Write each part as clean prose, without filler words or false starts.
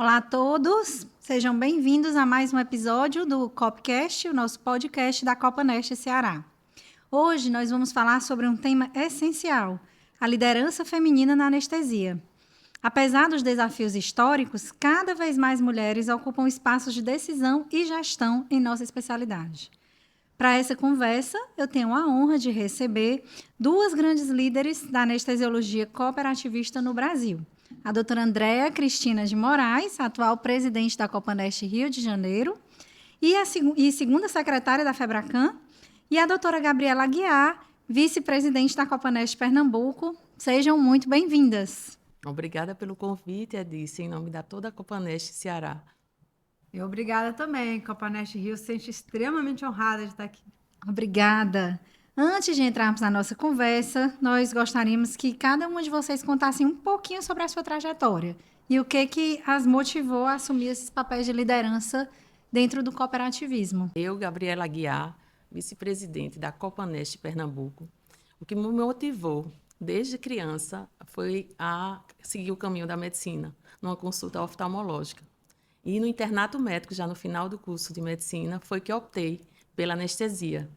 Olá a todos, sejam bem-vindos a mais um episódio do Copcast, o nosso podcast da Copa Neste Ceará. Hoje nós vamos falar sobre um tema essencial, a liderança feminina na anestesia. Apesar dos desafios históricos, cada vez mais mulheres ocupam espaços de decisão e gestão em nossa especialidade. Para essa conversa, eu tenho a honra de receber duas grandes líderes da anestesiologia cooperativista no Brasil. A doutora Andréa Cristina de Moraes, atual presidente da Copaneste Rio de Janeiro, e segunda secretária da FEBRACAN, e a doutora Gabriela Aguiar, vice-presidente da Copaneste Pernambuco. Sejam muito bem-vindas. Obrigada pelo convite, Edice, em nome da toda a Copaneste Ceará. E obrigada também. Copaneste Rio se sente extremamente honrada de estar aqui. Obrigada. Antes de entrarmos na nossa conversa, nós gostaríamos que cada uma de vocês contasse um pouquinho sobre a sua trajetória e o que as motivou a assumir esses papéis de liderança dentro do cooperativismo. Eu, Gabriela Aguiar, vice-presidente da Copaneste Pernambuco, o que me motivou desde criança foi a seguir o caminho da medicina, numa consulta oftalmológica. E no internato médico, já no final do curso de medicina, foi que optei pela anestesia.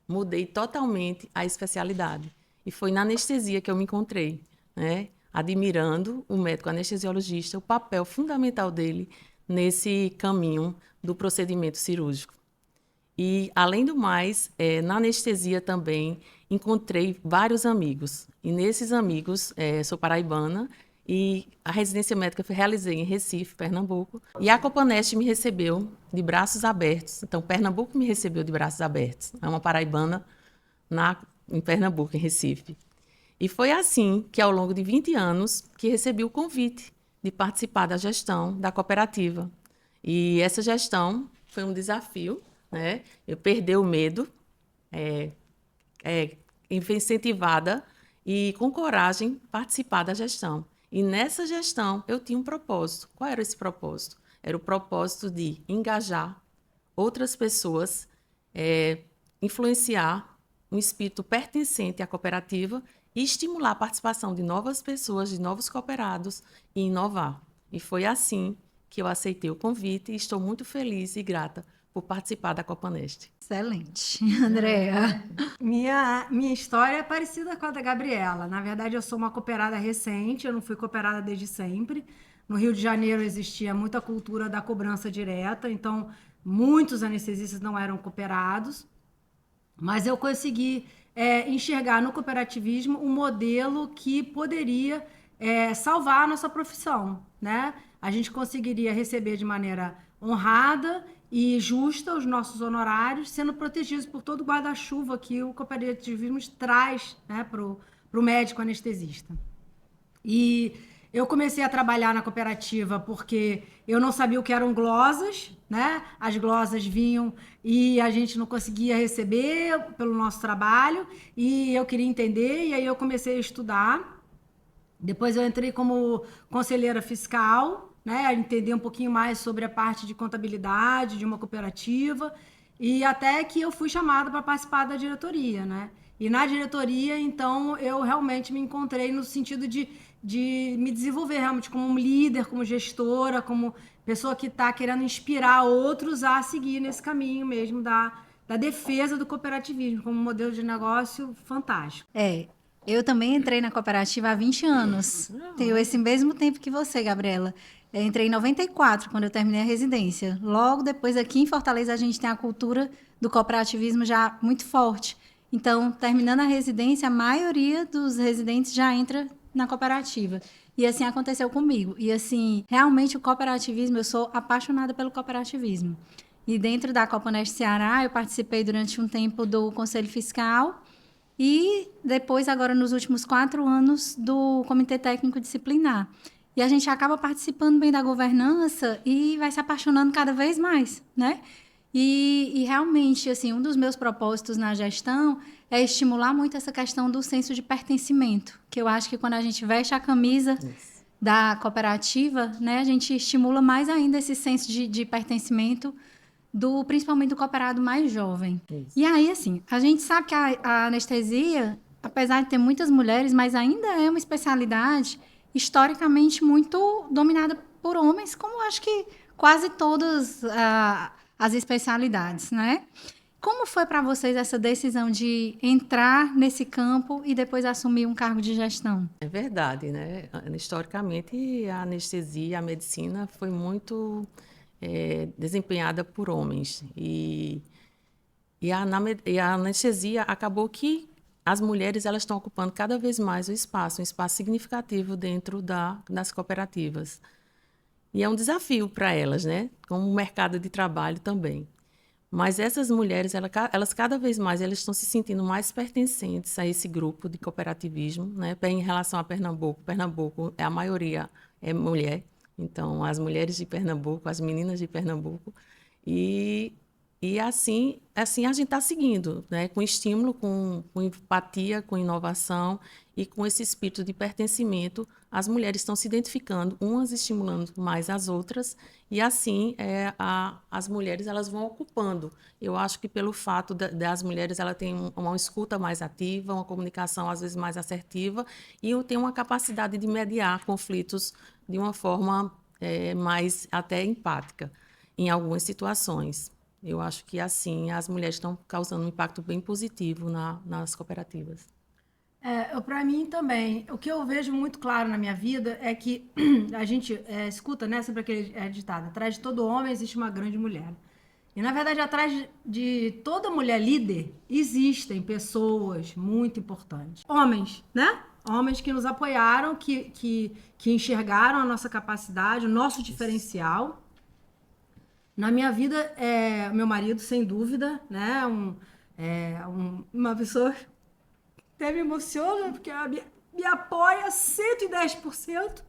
Mudei totalmente a especialidade. E foi na anestesia que eu me encontrei, né? Admirando o médico anestesiologista, o papel fundamental dele nesse caminho do procedimento cirúrgico. E, além do mais, na anestesia também encontrei vários amigos. E nesses amigos, sou paraibana, e a residência médica eu realizei em Recife, Pernambuco. E a Copaneste me recebeu de braços abertos. Então, Pernambuco me recebeu de braços abertos. É uma paraibana em Pernambuco, em Recife. E foi assim que, ao longo de 20 anos, que recebi o convite de participar da gestão da cooperativa. E essa gestão foi um desafio, né? Eu perdi o medo, incentivada e com coragem participar da gestão. E nessa gestão eu tinha um propósito. Qual era esse propósito? Era o propósito de engajar outras pessoas, influenciar um espírito pertencente à cooperativa e estimular a participação de novas pessoas, de novos cooperados e inovar. E foi assim que eu aceitei o convite e estou muito feliz e grata por participar da Copaneste. Excelente. Andréa? Minha história é parecida com a da Gabriela. Na verdade, eu sou uma cooperada recente, eu não fui cooperada desde sempre. No Rio de Janeiro existia muita cultura da cobrança direta, então muitos anestesistas não eram cooperados. Mas eu consegui enxergar no cooperativismo um modelo que poderia salvar a nossa profissão, né? A gente conseguiria receber de maneira honrada e justa os nossos honorários, sendo protegidos por todo o guarda-chuva que o cooperativismo traz, né, para o médico anestesista. E eu comecei a trabalhar na cooperativa porque eu não sabia o que eram glosas, né? As glosas vinham e a gente não conseguia receber pelo nosso trabalho e eu queria entender, e aí eu comecei a estudar. Depois eu entrei como conselheira fiscal, né, a entender um pouquinho mais sobre a parte de contabilidade de uma cooperativa, e até que eu fui chamada para participar da diretoria, né? E na diretoria, então, eu realmente me encontrei no sentido de me desenvolver realmente como líder, como gestora, como pessoa que está querendo inspirar outros a seguir nesse caminho mesmo da defesa do cooperativismo como um modelo de negócio fantástico. Eu também entrei na cooperativa há 20 anos. Tenho esse mesmo tempo que você, Gabriela. Eu entrei em 94, quando eu terminei a residência. Logo depois, aqui em Fortaleza, a gente tem a cultura do cooperativismo já muito forte. Então, terminando a residência, a maioria dos residentes já entra na cooperativa. E assim aconteceu comigo. E assim, realmente o cooperativismo, eu sou apaixonada pelo cooperativismo. E dentro da Copaneste Ceará, eu participei durante um tempo do Conselho Fiscal e depois, agora nos últimos 4 anos, do Comitê Técnico Disciplinar. E a gente acaba participando bem da governança e vai se apaixonando cada vez mais, né? E realmente, assim, um dos meus propósitos na gestão é estimular muito essa questão do senso de pertencimento, que eu acho que quando a gente veste a camisa da cooperativa, né, a gente estimula mais ainda esse senso de pertencimento principalmente do cooperado mais jovem. Isso. E aí, assim, a gente sabe que a anestesia, apesar de ter muitas mulheres, mas ainda é uma especialidade historicamente muito dominada por homens, como acho que quase todas as especialidades, né? Como foi para vocês essa decisão de entrar nesse campo e depois assumir um cargo de gestão? É verdade, né? Historicamente, a anestesia, a medicina foi muito desempenhada por homens. E a anestesia acabou que as mulheres elas estão ocupando cada vez mais o espaço, um espaço significativo dentro das cooperativas. E é um desafio para elas, né? Como um mercado de trabalho também. Mas essas mulheres, elas cada vez mais elas estão se sentindo mais pertencentes a esse grupo de cooperativismo, né? Em relação a Pernambuco, Pernambuco, a maioria é mulher. Então, as mulheres de Pernambuco, as meninas de Pernambuco. E, e assim a gente está seguindo, né? Com estímulo, com empatia, com inovação e com esse espírito de pertencimento. As mulheres estão se identificando, umas estimulando mais as outras, e assim as mulheres elas vão ocupando. Eu acho que pelo fato das mulheres ela tem uma escuta mais ativa, uma comunicação às vezes mais assertiva e tem uma capacidade de mediar conflitos de uma forma mais até empática em algumas situações. Eu acho que assim as mulheres estão causando um impacto bem positivo nas cooperativas. Para mim também. O que eu vejo muito claro na minha vida é que a gente escuta, né, sempre aquele ditado: atrás de todo homem existe uma grande mulher. E, na verdade, atrás de toda mulher líder existem pessoas muito importantes. Homens, né? Homens que nos apoiaram, que enxergaram a nossa capacidade, o nosso diferencial. Na minha vida, meu marido, sem dúvida, né? Uma pessoa até me emociona, porque ela me apoia 110%.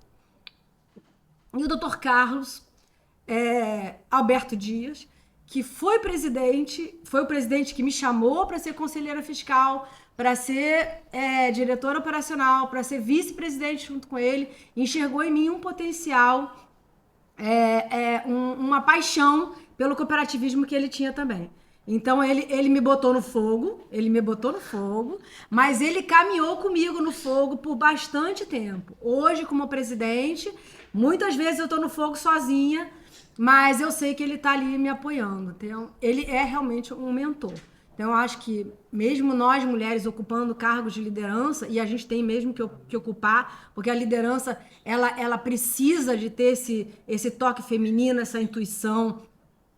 E o doutor Carlos Alberto Dias, que foi o presidente que me chamou para ser conselheira fiscal, para ser diretora operacional, para ser vice-presidente junto com ele, enxergou em mim um potencial, uma paixão pelo cooperativismo que ele tinha também. Então ele me botou no fogo, mas ele caminhou comigo no fogo por bastante tempo. Hoje, como presidente, muitas vezes eu estou no fogo sozinha, mas eu sei que ele está ali me apoiando. Então, ele é realmente um mentor. Então, eu acho que mesmo nós, mulheres, ocupando cargos de liderança, e a gente tem mesmo que ocupar, porque a liderança, ela precisa de ter esse toque feminino, essa intuição,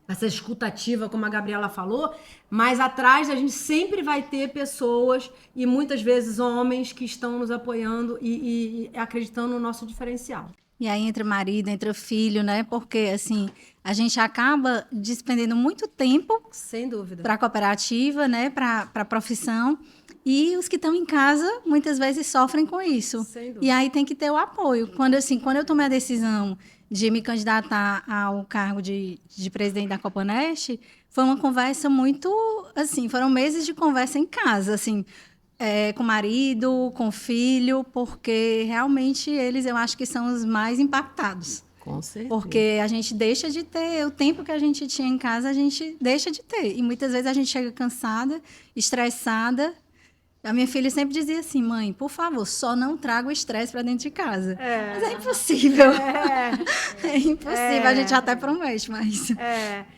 essa escutativa, como a Gabriela falou, mas atrás a gente sempre vai ter pessoas, e muitas vezes homens, que estão nos apoiando e acreditando no nosso diferencial. E aí entre o marido, entre o filho, né? Porque, assim, a gente acaba despendendo muito tempo Sem dúvida. para a cooperativa, né? Para a profissão. E os que estão em casa, muitas vezes, sofrem com isso. Sem dúvida. E aí tem que ter o apoio. Quando eu tomei a decisão de me candidatar ao cargo de presidente da Copanest, foi uma conversa muito, assim, foram meses de conversa em casa, assim, com o marido, com o filho, porque realmente eles, eu acho que são os mais impactados. Com certeza. Porque a gente deixa de ter, o tempo que a gente tinha em casa, a gente deixa de ter. E muitas vezes a gente chega cansada, estressada. A minha filha sempre dizia assim: mãe, por favor, só não traga o estresse para dentro de casa. Mas é impossível. É impossível. A gente até promete, mas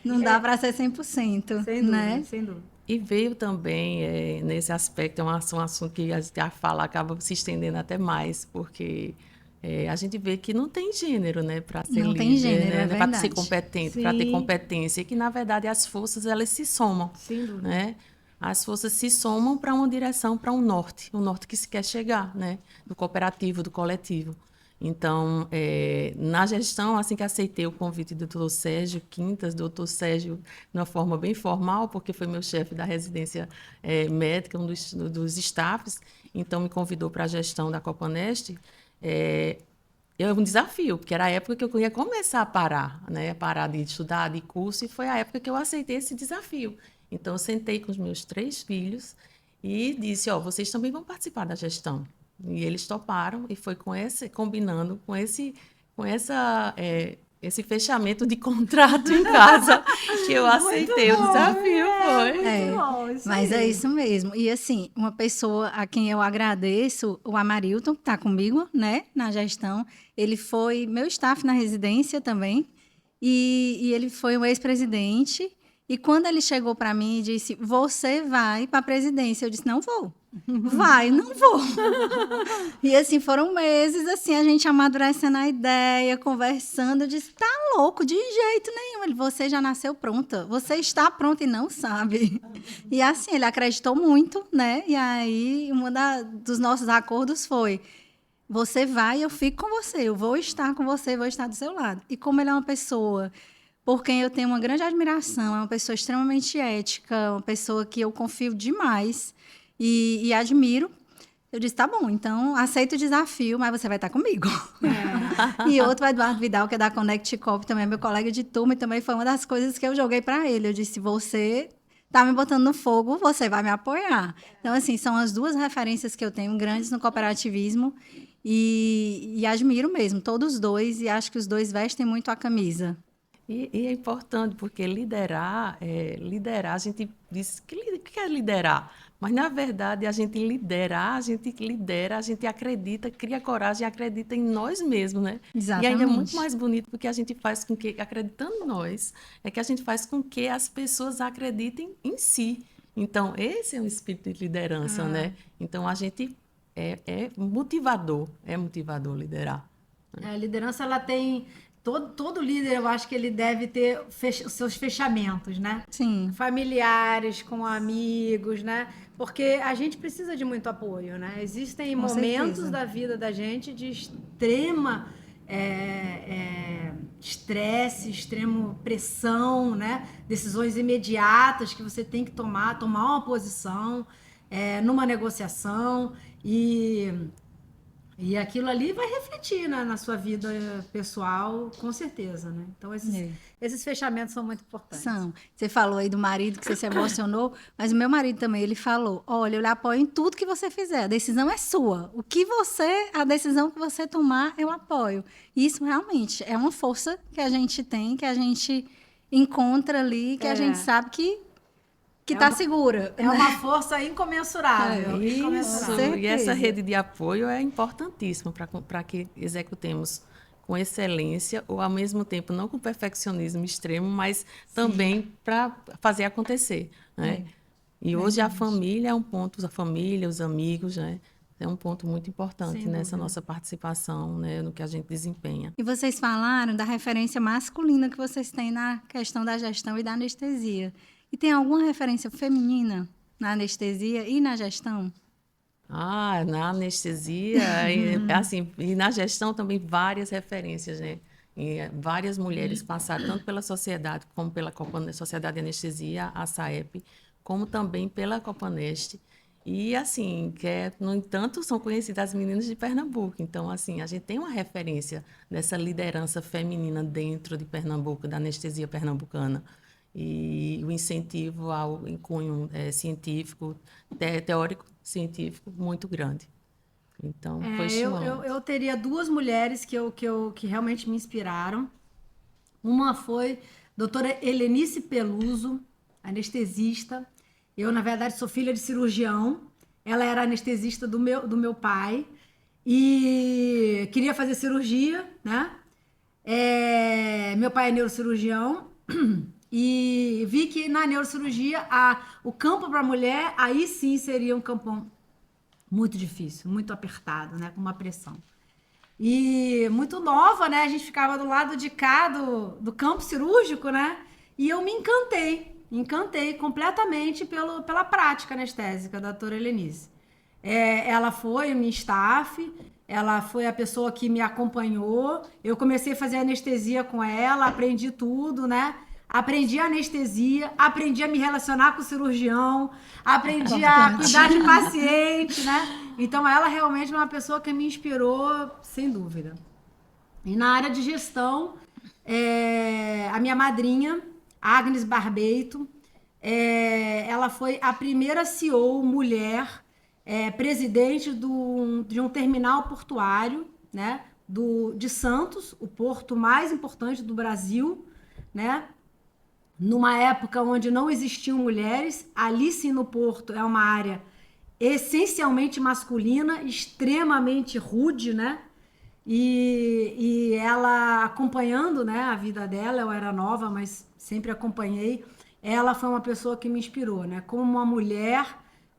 não dá para ser 100%. Sem dúvida, né? sem dúvida. E veio também, nesse aspecto, um assunto que a fala acaba se estendendo até mais, porque a gente vê que não tem gênero, né, para ser Não líder, tem gênero, né, é para ser verdade. competente, para ter Sim. competência, e que, na verdade, as forças, elas se somam, Sem dúvida. né? As forças se somam para uma direção, para um norte que se quer chegar, né, do cooperativo, do coletivo. Então, na gestão, assim que aceitei o convite do doutor Sérgio Quintas, doutor Sérgio, de uma forma bem formal, porque foi meu chefe da residência médica, um dos staffs, então me convidou para a gestão da Copanest. É um desafio, porque era a época que eu ia começar a parar, né? Parar de estudar, de curso, e foi a época que eu aceitei esse desafio. Então, eu sentei com os meus 3 filhos e disse: vocês também vão participar da gestão. E eles toparam, e foi combinando com essa esse fechamento de contrato em casa, que eu aceitei o desafio, foi. É, bom, isso mas aí. é isso mesmo. E assim, uma pessoa a quem eu agradeço, o Amarilton, que está comigo, né, na gestão, ele foi meu staff na residência também, e ele foi um ex-presidente. E quando ele chegou para mim e disse: "Você vai para a presidência", eu disse: "Não vou". Vai, não vou. E assim, foram meses, assim, a gente amadurecendo a ideia, conversando. Eu disse: "Tá louco, de jeito nenhum". Ele: "Você já nasceu pronta. Você está pronta e não sabe". E assim, ele acreditou muito, né? E aí, dos nossos acordos foi: "Você vai, eu fico com você. Eu vou estar com você, vou estar do seu lado". E como ele é uma pessoa por quem eu tenho uma grande admiração, é uma pessoa extremamente ética, uma pessoa que eu confio demais e admiro. Eu disse: "Tá bom, então aceito o desafio, mas você vai estar comigo". E outro, o Eduardo Vidal, que é da Connect Cop, também é meu colega de turma, e também foi uma das coisas que eu joguei para ele. Eu disse: "Você tá me botando no fogo, você vai me apoiar". Então, assim, são as duas referências que eu tenho grandes no cooperativismo e admiro mesmo, todos os dois, e acho que os dois vestem muito a camisa. E é importante, porque liderar, a gente diz que é liderar, mas na verdade a gente lidera, a gente acredita, cria coragem e acredita em nós mesmos, né? E ainda é muito Exatamente. mais bonito porque a gente faz com que, acreditando em nós, é que a gente faz com que as pessoas acreditem em si. Então, esse é um espírito de liderança, né? Então, a gente é motivador liderar. A liderança, ela tem. Todo líder, eu acho que ele deve ter os seus fechamentos, né? Sim, Familiares, com amigos, né? Porque a gente precisa de muito apoio, né? Existem com momentos certeza. da vida da gente de extrema estresse, extrema pressão, né? Decisões imediatas que você tem que tomar uma posição numa negociação e aquilo ali vai refletir, né, na sua vida pessoal, com certeza, né? Então, É. esses fechamentos são muito importantes. São. Você falou aí do marido que você se emocionou, mas o meu marido também, ele falou: "Olha, eu lhe apoio em tudo que você fizer. A decisão é sua. A decisão que você tomar, eu apoio". E isso realmente é uma força que a gente tem, que a gente encontra ali, que a gente sabe que É tá uma, segura. é uma força incomensurável, Isso, incomensurável. e essa Certeza. rede de apoio é importantíssima para que executemos com excelência, ou ao mesmo tempo não com perfeccionismo extremo, mas também para fazer acontecer, né? E hoje a família é um ponto, a família, os amigos, né? É um ponto muito importante Sem nessa dúvida. nossa participação, né? No que a gente desempenha. E vocês falaram da referência masculina que vocês têm na questão da gestão e da anestesia. E tem alguma referência feminina na anestesia e na gestão? Ah, na anestesia, assim, e na gestão também várias referências, né? E, várias mulheres passaram tanto pela sociedade, como pela Sociedade de Anestesia, a SAEP, como também pela Copaneste. E, assim, no entanto, são conhecidas as meninas de Pernambuco. Então, assim, a gente tem uma referência dessa liderança feminina dentro de Pernambuco, da anestesia pernambucana. E o incentivo ao cunho científico, teórico, científico, muito grande. Então, foi Eu estimulante. teria duas mulheres que realmente me inspiraram. Uma foi doutora Helenice Peluso, anestesista. Eu, na verdade, sou filha de cirurgião. Ela era anestesista do meu pai e queria fazer cirurgia, né? Meu pai é neurocirurgião e vi que na neurocirurgia o campo para a mulher aí sim seria um campo muito difícil, muito apertado, né? Com uma pressão. E muito nova, né? A gente ficava do lado de cá do campo cirúrgico, né? E eu me encantei completamente pela prática anestésica da doutora Helenice. Ela foi minha staff, ela foi a pessoa que me acompanhou. Eu comecei a fazer anestesia com ela, aprendi tudo, né? Aprendi a anestesia, aprendi a me relacionar com o cirurgião, aprendi a Importante. cuidar de paciente, né? Então, ela realmente é uma pessoa que me inspirou, sem dúvida. E na área de gestão, a minha madrinha, Agnes Barbeito, ela foi a primeira CEO mulher presidente de um terminal portuário, né? de Santos, o porto mais importante do Brasil, né? Numa época onde não existiam mulheres, ali sim no porto é uma área essencialmente masculina, extremamente rude, né? E ela acompanhando, né, a vida dela, eu era nova, mas sempre acompanhei. Ela foi uma pessoa que me inspirou, né? Como uma mulher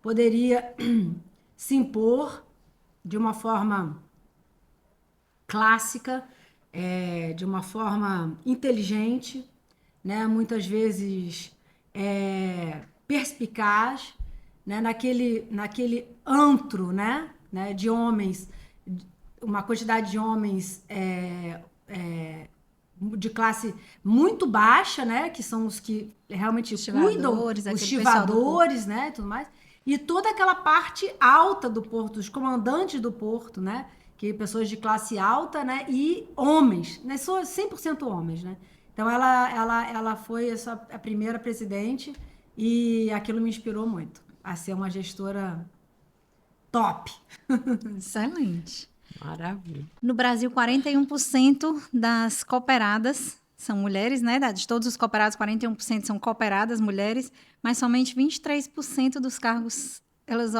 poderia se impor de uma forma clássica, de uma forma inteligente, né? Muitas vezes perspicaz, né? Naquele antro, né? De homens, uma quantidade de homens de classe muito baixa, né? Que são os que realmente cuidam, os aquele pessoal do porto. estivadores, né? E tudo mais. E toda aquela parte alta do porto, os comandantes do porto, né? Que pessoas de classe alta, né? E homens, né? São 100% homens, né? Então ela foi a primeira presidente e aquilo me inspirou muito a ser uma gestora top. Excelente. Maravilha. No Brasil, 41% das cooperadas são mulheres, né? De todos os cooperados, 41% são cooperadas, mulheres, mas somente 23% dos cargos elas,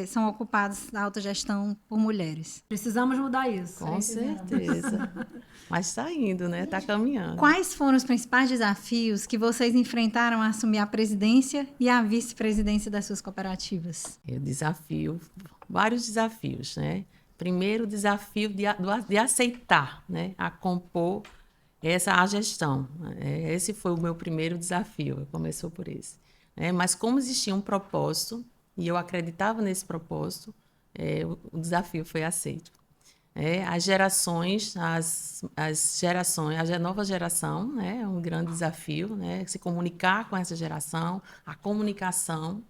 são ocupados na autogestão por mulheres. Precisamos mudar isso. Com certeza. Mas está indo, né? Está caminhando. Quais foram os principais desafios que vocês enfrentaram a assumir a presidência e a vice-presidência das suas cooperativas? Vários desafios, né? Primeiro, o desafio de aceitar, né? A compor a gestão. Esse foi o meu primeiro desafio, começou por esse. Mas como existia um propósito, e eu acreditava nesse propósito, o desafio foi aceito. As gerações, a nova geração, né, é um grande desafio, né, se comunicar com essa geração, a comunicação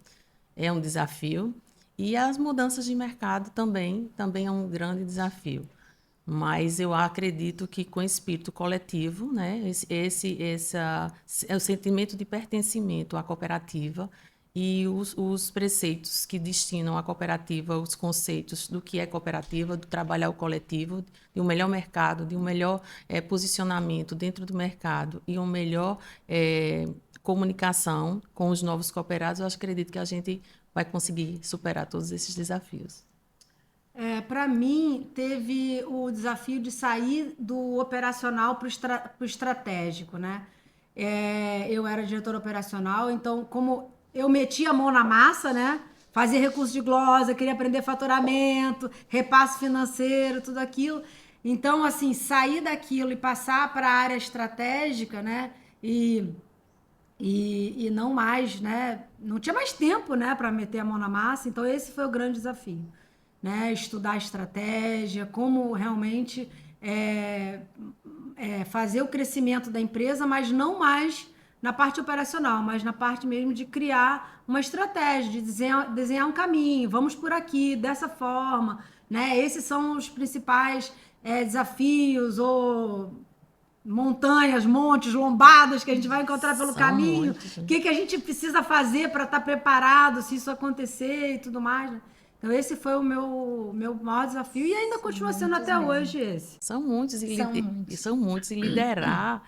é um desafio, e as mudanças de mercado também é um grande desafio. Mas eu acredito que com espírito coletivo, né, o sentimento de pertencimento à cooperativa e os preceitos que destinam à cooperativa, os conceitos do que é cooperativa, do trabalhar o coletivo, de um melhor mercado, de um melhor posicionamento dentro do mercado e uma melhor comunicação com os novos cooperados, eu acredito que a gente vai conseguir superar todos esses desafios. Para mim, teve o desafio de sair do operacional para o estratégico, né? Eu era diretora operacional, então, como eu meti a mão na massa, né? Fazia recurso de glosa, queria aprender faturamento, repasse financeiro, tudo aquilo. Então, assim, sair daquilo e passar para a área estratégica, né? E não mais, né? Não tinha mais tempo, né, para meter a mão na massa. Então, esse foi o grande desafio, né? Estudar a estratégia, como realmente fazer o crescimento da empresa, mas não mais na parte operacional, mas na parte mesmo de criar uma estratégia, de desenhar um caminho, vamos por aqui, dessa forma, né? Esses são os principais desafios ou montanhas, montes, lombadas que a gente vai encontrar pelo caminho. Muitos, O que a gente precisa fazer para estar preparado se isso acontecer e tudo mais, né? Então, esse foi o meu maior desafio e ainda continua sendo até hoje esse. São muitos. E liderar,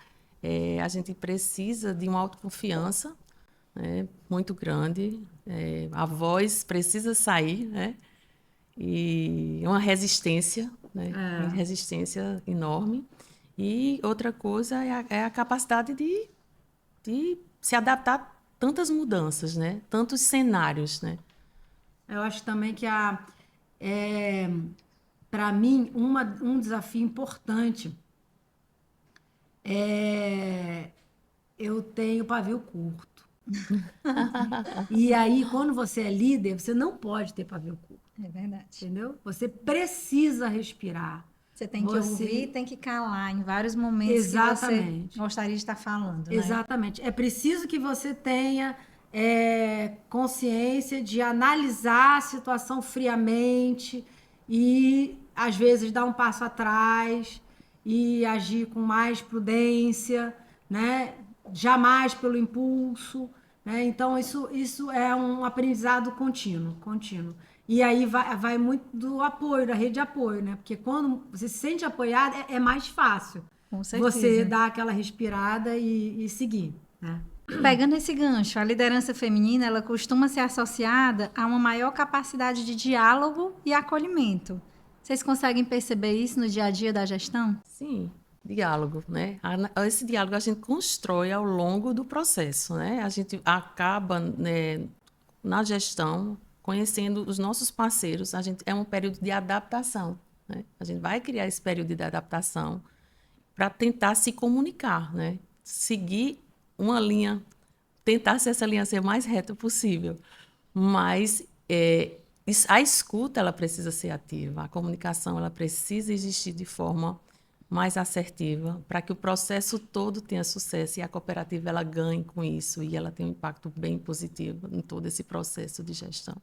a gente precisa de uma autoconfiança, né, muito grande. A voz precisa sair, né? E uma resistência, né? Uma resistência enorme. E outra coisa é a capacidade de se adaptar a tantas mudanças, né? Tantos cenários, né? Eu acho também que para mim, um desafio importante eu tenho pavio curto. E aí, quando você é líder, você não pode ter pavio curto. É verdade. Entendeu? Você precisa respirar. Você tem que ouvir, tem que calar em vários momentos. Exatamente. Que você gostaria de estar falando, né? Exatamente. É preciso que você tenha consciência de analisar a situação friamente e, às vezes, dar um passo atrás e agir com mais prudência, né? Jamais pelo impulso, né? Então, isso é um aprendizado contínuo. E aí vai muito do apoio, da rede de apoio, né? Porque quando você se sente apoiado, é mais fácil Com certeza. você dar aquela respirada e seguir, né? Pegando esse gancho, a liderança feminina, ela costuma ser associada a uma maior capacidade de diálogo e acolhimento. Vocês conseguem perceber isso no dia a dia da gestão? Sim, diálogo, né? Esse diálogo a gente constrói ao longo do processo, né? A gente acaba, né, na gestão, conhecendo os nossos parceiros. É um período de adaptação, né? A gente vai criar esse período de adaptação para tentar se comunicar, né? Seguir uma linha, tentar se essa linha ser mais reta possível. Mas a escuta ela precisa ser ativa, a comunicação ela precisa existir de forma mais assertiva para que o processo todo tenha sucesso e a cooperativa ela ganhe com isso e ela tenha um impacto bem positivo em todo esse processo de gestão.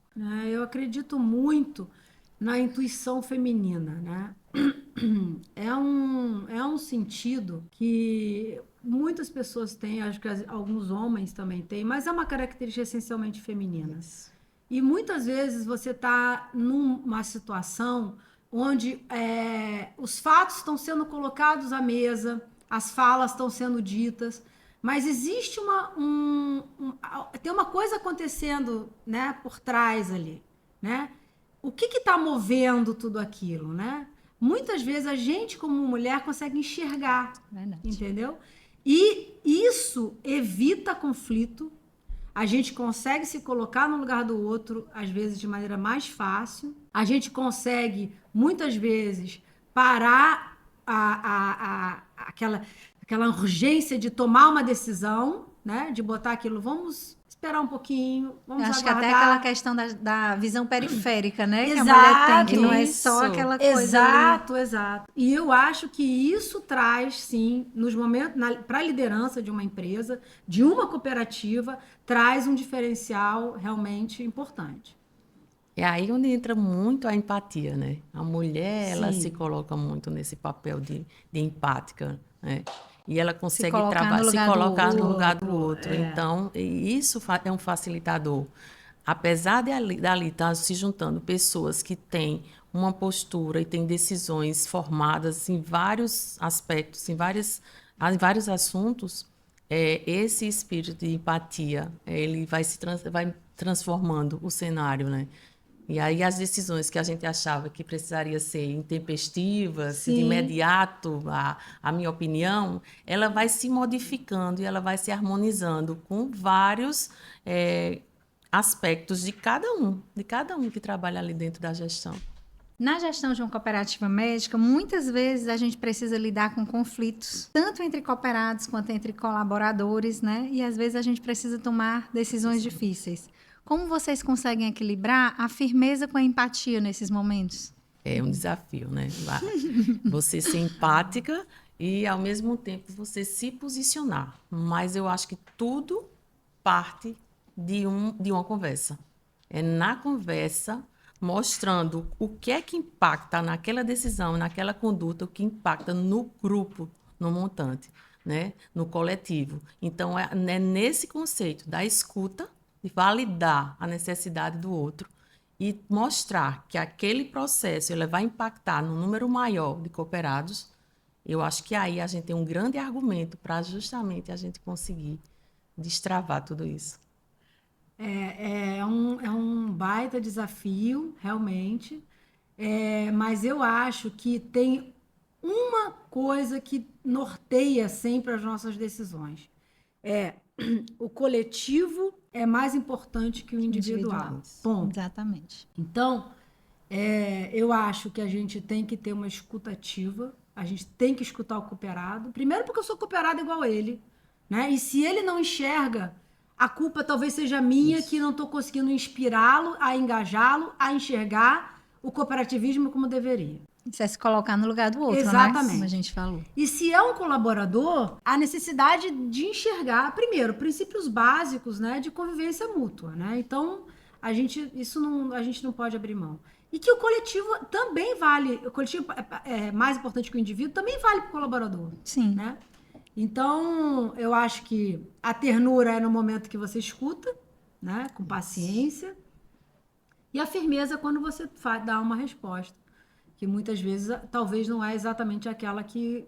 Eu acredito muito na intuição feminina, né? É um sentido que muitas pessoas têm, acho que alguns homens também têm, mas é uma característica essencialmente feminina. E muitas vezes você está numa situação onde os fatos estão sendo colocados à mesa, as falas estão sendo ditas, mas existe tem uma coisa acontecendo, né, por trás ali, né? O que está movendo tudo aquilo, né? Muitas vezes a gente, como mulher, consegue enxergar, Verdade. entendeu? E isso evita conflito. A gente consegue se colocar no lugar do outro, às vezes de maneira mais fácil. A gente consegue, muitas vezes, parar aquela urgência de tomar uma decisão, né? De botar aquilo, vamos esperar um pouquinho, vamos Acho aguardar. que até aquela questão da visão periférica, né? Que a Exato, mulher tem, que não é só isso. aquela coisa ali. Exato, exato. E eu acho que isso traz, sim, nos momentos, para a liderança de uma empresa, de uma cooperativa, traz um diferencial realmente importante. É aí onde entra muito a empatia, né? A mulher, ela Sim. se coloca muito nesse papel de empática, né? E ela consegue colocar no se lugar do colocar no lugar do outro, outro. Então, isso é um facilitador. Apesar dali estar se juntando pessoas que têm uma postura e têm decisões formadas em vários aspectos, em vários assuntos, esse espírito de empatia, ele vai transformando o cenário, né? E aí as decisões que a gente achava que precisaria ser intempestivas, de Sim. imediato, a minha opinião, ela vai se modificando e ela vai se harmonizando com vários aspectos de cada um que trabalha ali dentro da gestão. Na gestão de uma cooperativa médica, muitas vezes a gente precisa lidar com conflitos, tanto entre cooperados quanto entre colaboradores, né? E às vezes a gente precisa tomar decisões difíceis. Como vocês conseguem equilibrar a firmeza com a empatia nesses momentos? É um desafio, né? Você ser empática e, ao mesmo tempo, você se posicionar. Mas eu acho que tudo parte de uma conversa. É na conversa, mostrando o que é que impacta naquela decisão, naquela conduta, o que impacta no grupo, no montante, né? No coletivo. Então, é nesse conceito da escuta, de validar a necessidade do outro e mostrar que aquele processo ele vai impactar no número maior de cooperados, eu acho que aí a gente tem um grande argumento para justamente a gente conseguir destravar tudo isso. É um baita desafio, realmente. Mas eu acho que tem uma coisa que norteia sempre as nossas decisões. O coletivo é mais importante que o individual. Ponto. Exatamente. Então, eu acho que a gente tem que ter uma escuta ativa, a gente tem que escutar o cooperado. Primeiro porque eu sou cooperado igual a ele, né? E se ele não enxerga, a culpa talvez seja minha, que não estou conseguindo inspirá-lo, a engajá-lo, a enxergar o cooperativismo como deveria. Isso é se colocar no lugar do outro, Exatamente. né? Como a gente falou. E se é um colaborador, a necessidade de enxergar, primeiro, princípios básicos, né, de convivência mútua, né? Então, a gente não pode abrir mão. E que o coletivo também vale, o coletivo é mais importante que o indivíduo, também vale para o colaborador. Sim. Né? Então, eu acho que a ternura é no momento que você escuta, né, com paciência. E a firmeza quando você dá uma resposta, que muitas vezes talvez não é exatamente aquela que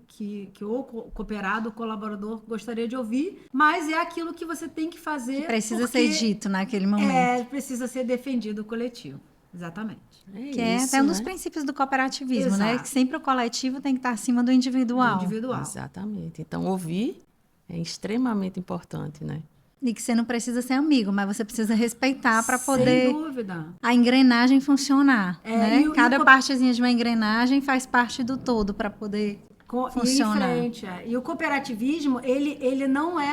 o cooperado, o colaborador gostaria de ouvir, mas é aquilo que você tem que fazer. Que precisa ser dito naquele momento. Precisa ser defendido o coletivo. Exatamente. Que é até um dos princípios do cooperativismo, Exato. né? Que sempre o coletivo tem que estar acima do individual. Exatamente. Então, ouvir é extremamente importante, né? E que você não precisa ser amigo, mas você precisa respeitar para poder Sem dúvida. a engrenagem funcionar. Né? Cada partezinha de uma engrenagem faz parte do todo para poder funcionar. Ir em frente, E o cooperativismo, ele não é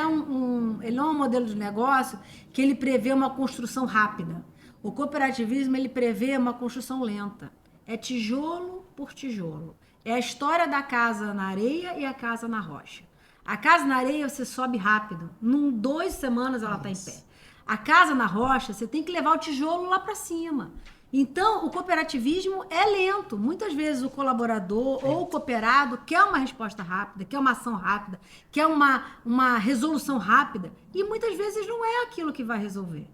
ele não é um modelo de negócio que ele prevê uma construção rápida. O cooperativismo, ele prevê uma construção lenta. É tijolo por tijolo. É a história da casa na areia e a casa na rocha. A casa na areia você sobe rápido. Em 2 semanas ela está em pé. A casa na rocha, você tem que levar o tijolo lá para cima. Então, o cooperativismo é lento. Muitas vezes o colaborador ou o cooperado quer uma resposta rápida, quer uma ação rápida, quer uma resolução rápida. E muitas vezes não é aquilo que vai resolver.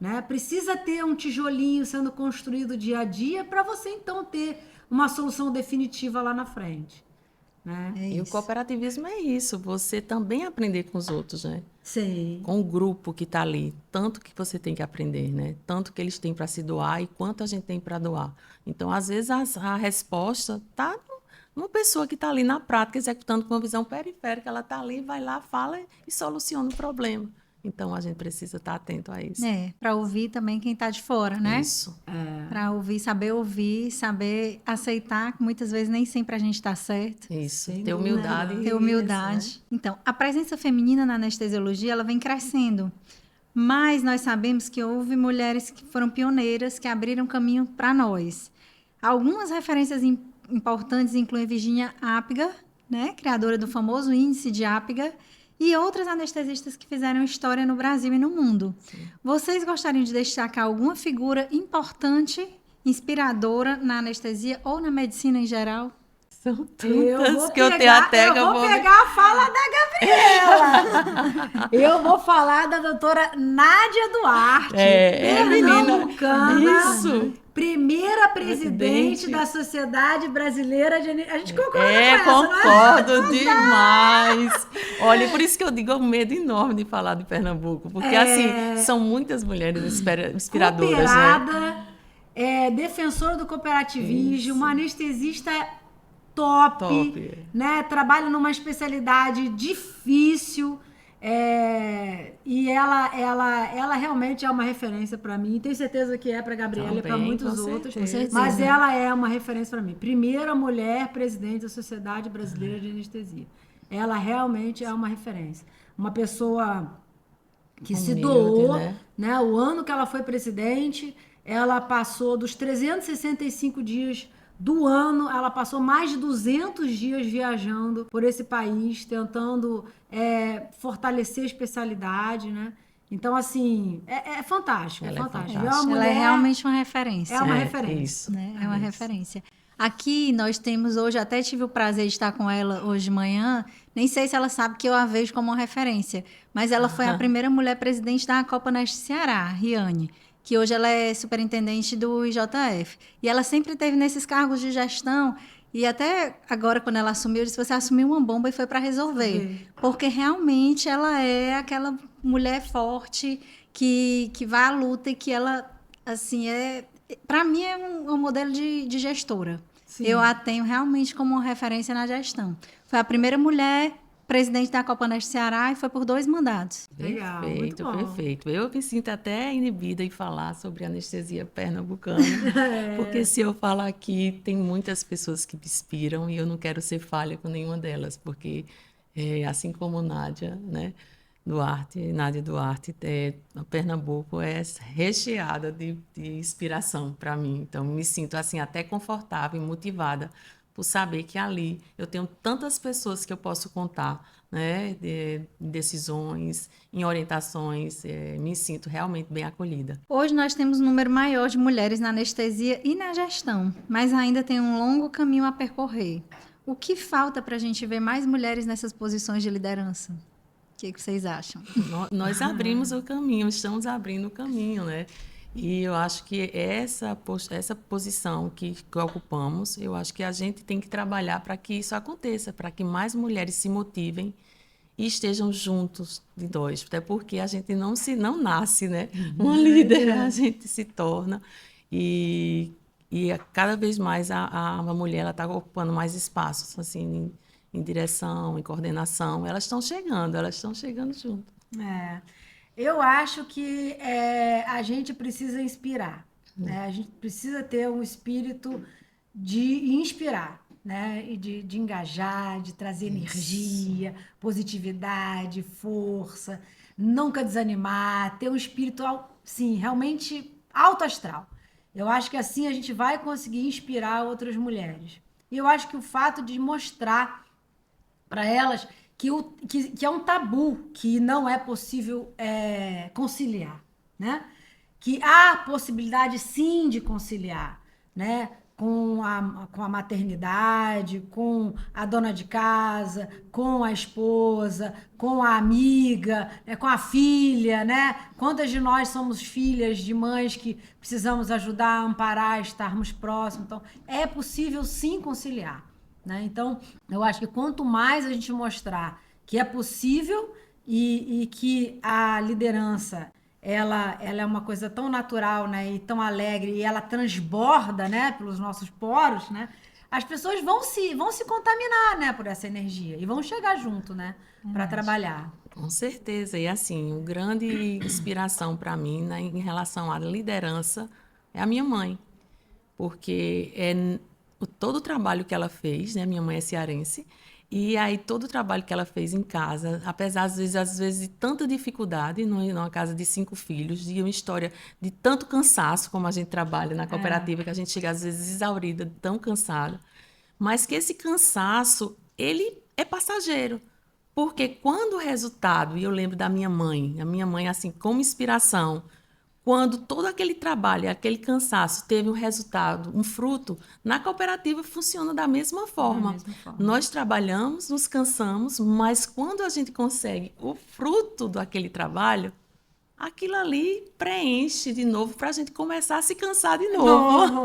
Né? Precisa ter um tijolinho sendo construído dia a dia para você, então, ter uma solução definitiva lá na frente. Né? E o cooperativismo é isso, você também aprender com os outros, né? Sim. Com o grupo que está ali, tanto que você tem que aprender, né? Tanto que eles têm para se doar e quanto a gente tem para doar. Então, às vezes, a resposta está numa pessoa que está ali na prática, executando com uma visão periférica, ela está ali, vai lá, fala e soluciona o problema. Então, a gente precisa estar atento a isso. Para ouvir também quem está de fora, né? Isso. Para ouvir, saber aceitar, que muitas vezes nem sempre a gente está certo. Isso, ter humildade. Ter humildade. Isso, né? Então, a presença feminina na anestesiologia, ela vem crescendo. Mas nós sabemos que houve mulheres que foram pioneiras, que abriram caminho para nós. Algumas referências importantes incluem Virginia Apgar, né? Criadora do famoso índice de Apgar, e outras anestesistas que fizeram história no Brasil e no mundo. Sim. Vocês gostariam de destacar alguma figura importante, inspiradora na anestesia ou na medicina em geral? São tantas que eu tenho até... Eu vou pegar a fala da Gabriela. Eu vou falar da doutora Nádia Duarte, pernambucana. Isso. Primeira presidente da Sociedade Brasileira de... A gente concorda com essa, concordo demais. Olha, por isso que eu digo, é um medo enorme de falar de Pernambuco. Porque, assim, são muitas mulheres inspiradoras, cooperada, né? Defensora do cooperativismo, uma anestesista top. Né? Trabalha numa especialidade difícil. E ela realmente é uma referência para mim. Tenho certeza que é para a Gabriela e para muitos outros. Mas ela é uma referência para mim. Primeira mulher presidente da Sociedade Brasileira de Anestesia. Ela realmente é uma referência. Uma pessoa que se doou, né? O ano que ela foi presidente, ela passou dos 365 dias do ano, ela passou mais de 200 dias viajando por esse país, tentando fortalecer a especialidade, né? Então, assim, é fantástico. Ela é fantástico. Ela é realmente uma referência. É uma referência. Isso, né? É uma referência. Aqui nós temos hoje, até tive o prazer de estar com ela hoje de manhã, nem sei se ela sabe que eu a vejo como uma referência, mas ela foi a primeira mulher presidente da Copa Neste Ceará, Riane, que hoje ela é superintendente do IJF. E ela sempre teve nesses cargos de gestão, e até agora, quando ela assumiu, eu disse, você assumiu uma bomba e foi para resolver. Porque realmente ela é aquela mulher forte que vai à luta e que ela, assim, para mim é um modelo de gestora. Sim. Eu a tenho realmente como uma referência na gestão. Foi a primeira mulher presidente da Copa Neste Ceará e foi por 2 mandatos. Legal, perfeito, muito bom. Perfeito. Eu me sinto até inibida em falar sobre anestesia pernambucana, porque se eu falar aqui, tem muitas pessoas que me inspiram e eu não quero ser falha com nenhuma delas, porque assim como Nádia, né? Nádia Duarte, Pernambuco é recheada de inspiração para mim. Então, me sinto assim até confortável e motivada por saber que ali eu tenho tantas pessoas que eu posso contar, né, em decisões, em orientações, me sinto realmente bem acolhida. Hoje nós temos um número maior de mulheres na anestesia e na gestão, mas ainda tem um longo caminho a percorrer. O que falta para a gente ver mais mulheres nessas posições de liderança? O que vocês acham? Nós abrimos o caminho, estamos abrindo o caminho, né? E eu acho que essa posição que ocupamos, eu acho que a gente tem que trabalhar para que isso aconteça, para que mais mulheres se motivem e estejam juntos de nós. Até porque a gente não nasce, né? Uma líder, a gente se torna. E, cada vez mais a mulher está ocupando mais espaços, assim, em direção, em coordenação. Elas estão chegando junto. Eu acho que a gente precisa inspirar, né? A gente precisa ter um espírito de inspirar, né? E de engajar, de trazer energia, positividade, força, nunca desanimar, ter um espírito, sim, realmente alto astral. Eu acho que assim a gente vai conseguir inspirar outras mulheres. E eu acho que o fato de mostrar para elas que é um tabu, que não é possível conciliar, né? Que há possibilidade sim de conciliar, né? Com a maternidade, com a dona de casa, com a esposa, com a amiga, com a filha, né? Quantas de nós somos filhas de mães que precisamos ajudar, amparar, estarmos próximos? Então, é possível sim conciliar, né? Então, eu acho que quanto mais a gente mostrar que é possível e que a liderança ela é uma coisa tão natural, né? E tão alegre e ela transborda, né? Pelos nossos poros, né? As pessoas vão se contaminar, né? Por essa energia e vão chegar junto, né? Para trabalhar. Com certeza. E assim, uma grande inspiração para mim em relação à liderança é a minha mãe. Porque todo o trabalho que ela fez, né? Minha mãe é cearense, e aí todo o trabalho que ela fez em casa, apesar às vezes de tanta dificuldade, numa casa de 5 filhos, de uma história de tanto cansaço, como a gente trabalha na cooperativa, que a gente chega às vezes exaurida, tão cansada, mas que esse cansaço, ele é passageiro. Porque quando o resultado, e eu lembro da minha mãe, a minha mãe, assim, como inspiração, quando todo aquele trabalho, aquele cansaço teve um resultado, um fruto, na cooperativa funciona da mesma forma. mesma forma. Nós trabalhamos, nos cansamos, mas quando a gente consegue o fruto daquele trabalho, aquilo ali preenche de novo para a gente começar a se cansar de novo.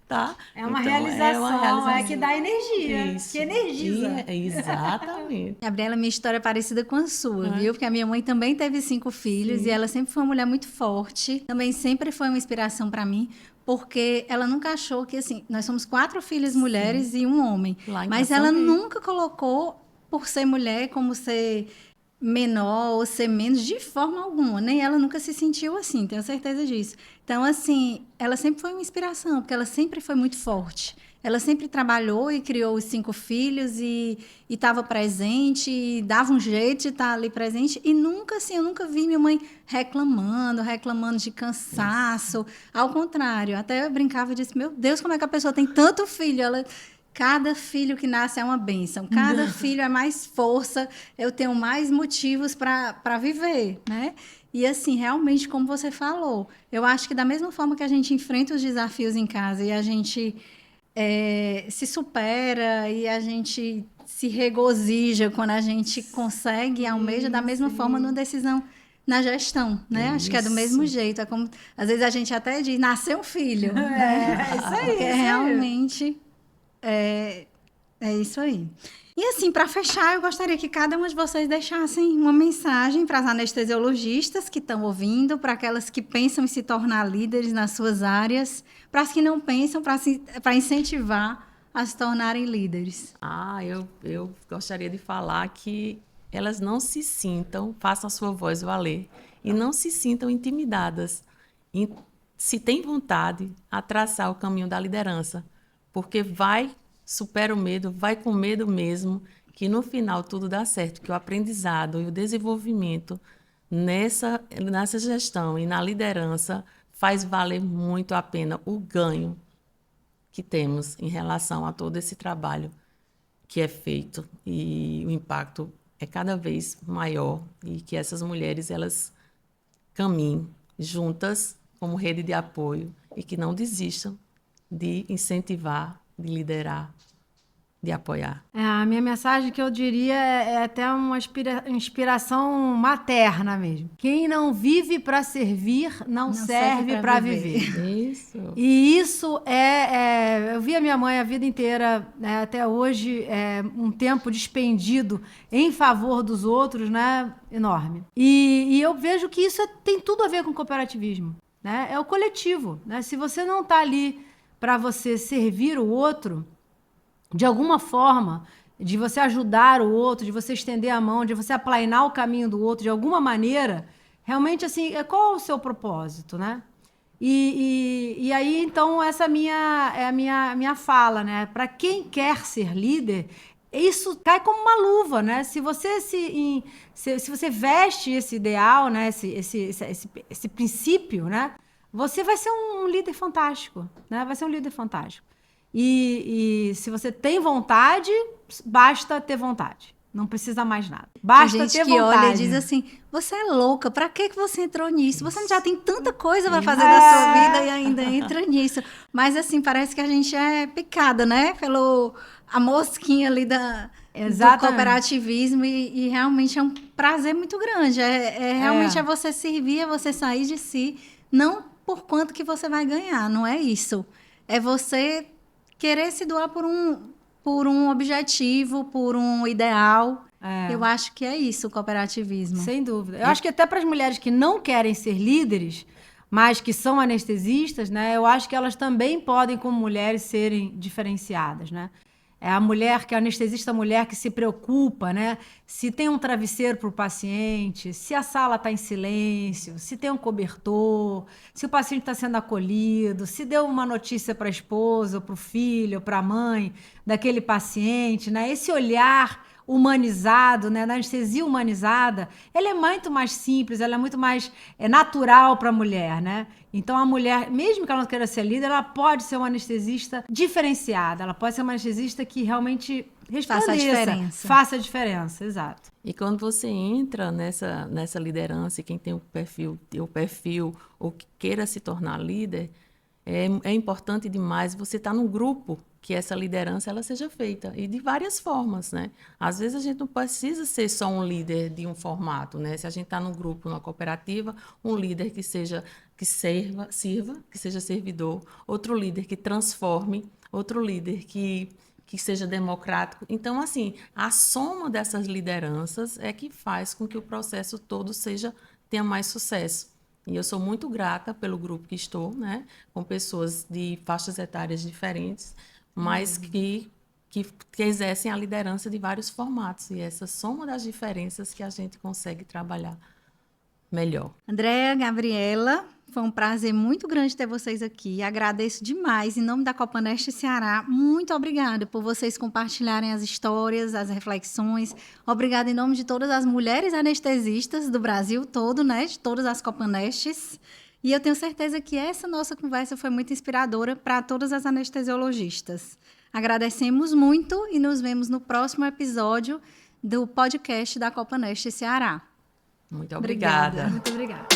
Tá? É uma Então, realização, que dá energia, Isso. que energiza. Exatamente. Gabriela, minha história é parecida com a sua, viu? Porque a minha mãe também teve 5 filhos e ela sempre foi uma mulher muito forte. Também sempre foi uma inspiração para mim, porque ela nunca achou que, assim, nós somos 4 filhas mulheres e um homem. Lá em Mas casa ela também. nunca colocou, por ser mulher, como ser menor ou ser menos de forma alguma. Nem ela nunca se sentiu assim, tenho certeza disso. Então, assim, ela sempre foi uma inspiração, porque ela sempre foi muito forte. Ela sempre trabalhou e criou os 5 filhos e estava presente, e dava um jeito de estar ali presente. E nunca, assim, eu nunca vi minha mãe reclamando de cansaço. Ao contrário, até eu brincava e disse, meu Deus, como é que a pessoa tem tanto filho? Cada filho que nasce é uma bênção. Cada filho é mais força. Eu tenho mais motivos para viver, né? E assim, realmente, como você falou, eu acho que da mesma forma que a gente enfrenta os desafios em casa e a gente se supera e a gente se regozija quando a gente consegue e almeja, da mesma forma numa decisão na gestão, né? Acho que é do mesmo jeito. É como, às vezes a gente até diz, nasceu um filho. Né? Isso aí, Porque isso aí. realmente é isso aí. E assim, para fechar, eu gostaria que cada uma de vocês deixassem uma mensagem para as anestesiologistas que estão ouvindo, para aquelas que pensam em se tornar líderes nas suas áreas, para as que não pensam, para incentivar a se tornarem líderes. Eu gostaria de falar que elas não se sintam, façam a sua voz valer, e não se sintam intimidadas. Se tem vontade, a traçar o caminho da liderança, porque supera o medo, vai com medo mesmo, que no final tudo dá certo, que o aprendizado e o desenvolvimento nessa gestão e na liderança faz valer muito a pena o ganho que temos em relação a todo esse trabalho que é feito, e o impacto é cada vez maior, e que essas mulheres elas caminhem juntas como rede de apoio e que não desistam de incentivar, de liderar de apoiar. A minha mensagem que eu diria é até uma inspiração materna mesmo. Quem não vive para servir, não serve para viver. Isso. E isso eu vi a minha mãe a vida inteira, né, até hoje, um tempo despendido em favor dos outros, né, enorme. E eu vejo que isso tem tudo a ver com cooperativismo, né? É o coletivo, né? Se você não está ali para você servir o outro, de alguma forma, de você ajudar o outro, de você estender a mão, de você aplainar o caminho do outro de alguma maneira, realmente, assim, qual é o seu propósito, né? E aí, então, essa é a minha fala, né? Para quem quer ser líder, isso cai como uma luva, né? Se você se você veste esse ideal, né? Esse princípio, né? Você vai ser um líder fantástico, né? Vai ser um líder fantástico. E se você tem vontade, basta ter vontade. Não precisa mais nada. Basta ter vontade. Tem gente que olha e diz assim, você é louca, pra que você entrou nisso? Você já tem tanta coisa pra fazer da sua vida e ainda entra nisso. Mas assim, parece que a gente é picada, né? A mosquinha ali do cooperativismo e realmente é um prazer muito grande. Realmente é você servir, é você sair de si, não por quanto que você vai ganhar, não é isso. É você querer se doar por um objetivo, por um ideal. Eu acho que é isso o cooperativismo. Sem dúvida. Eu acho que até para as mulheres que não querem ser líderes, mas que são anestesistas, né? Eu acho que elas também podem, como mulheres, serem diferenciadas, né? É a mulher, que é a anestesista mulher que se preocupa, né? Se tem um travesseiro para o paciente, se a sala está em silêncio, se tem um cobertor, se o paciente está sendo acolhido, se deu uma notícia para a esposa, para o filho, para a mãe daquele paciente, né? Esse olhar humanizado, né? Na anestesia humanizada, ela é muito mais simples, ela é muito mais natural para a mulher, né? Então, a mulher, mesmo que ela não queira ser líder, ela pode ser uma anestesista diferenciada, ela pode ser uma anestesista que realmente faça a diferença. Faça a diferença, exato. E quando você entra nessa liderança, e quem tem o perfil ou que queira se tornar líder, é importante demais você estar num grupo que essa liderança ela seja feita, e de várias formas, né? Às vezes a gente não precisa ser só um líder de um formato, né? Se a gente está num grupo, numa cooperativa, um líder que sirva, que seja servidor, outro líder que transforme, outro líder que seja democrático. Então, assim, a soma dessas lideranças é que faz com que o processo todo tenha mais sucesso. E eu sou muito grata pelo grupo que estou, né? Com pessoas de faixas etárias diferentes, mas que exercem a liderança de vários formatos. E essa soma das diferenças que a gente consegue trabalhar melhor. Andréa, Gabriela, foi um prazer muito grande ter vocês aqui. Agradeço demais, em nome da Copanest Ceará. Muito obrigada por vocês compartilharem as histórias, as reflexões. Obrigada em nome de todas as mulheres anestesistas do Brasil todo, né? De todas as Copanestes. E eu tenho certeza que essa nossa conversa foi muito inspiradora para todas as anestesiologistas. Agradecemos muito e nos vemos no próximo episódio do podcast da Copanest Ceará. Muito obrigada. Muito obrigada.